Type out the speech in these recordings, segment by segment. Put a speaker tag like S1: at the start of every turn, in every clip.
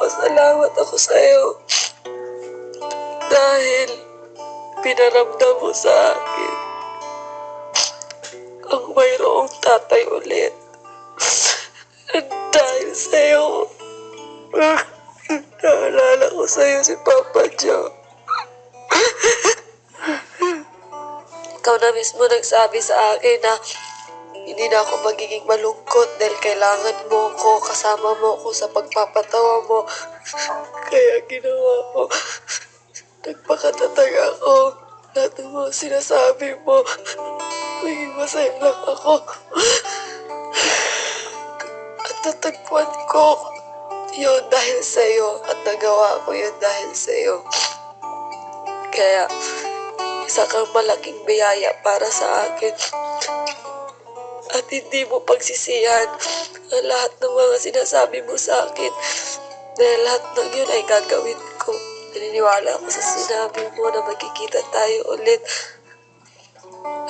S1: nagpapasalamat ako sa'yo dahil pinaramdam mo sa akin ang mayroong tatay ulit. Dahil sa'yo, naalala ko sa'yo si Papa Joe. Ikaw na mismo nagsabi sa akin na hindi na ako magiging malungkot dahil kailangan mo ko, kasama mo ko sa pagpapatawa mo. Kaya ginawa ko. Nagpakatatag ako. Lahat ng mga sinasabi mo, maging masaya lang ako. At natagpuan ko yun dahil sa'yo at nagawa ko yun dahil sa'yo. Kaya isa kang malaking biyaya para sa akin. At hindi mo pagsisihan ang lahat ng mga sinasabi mo sa akin. Dahil lahat ng yun ay gagawin ko. Naniniwala ako sa sinabi mo na magkikita tayo ulit.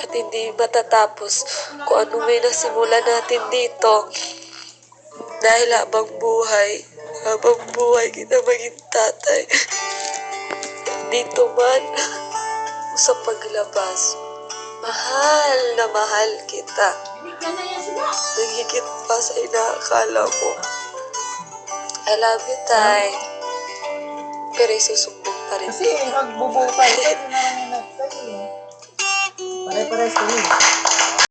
S1: At hindi matatapos kung ano may nasimulan natin dito. Dahil habang buhay kita maging tatay. Dito man, sa paglabas, mahal na mahal kita. Nagigit pa sa inaakala mo. I love you, Tay. Pero isusumbong pa rin.
S2: Kasi magbubuo tayo. Pwede naman yung nagtay. Pare-pares kami.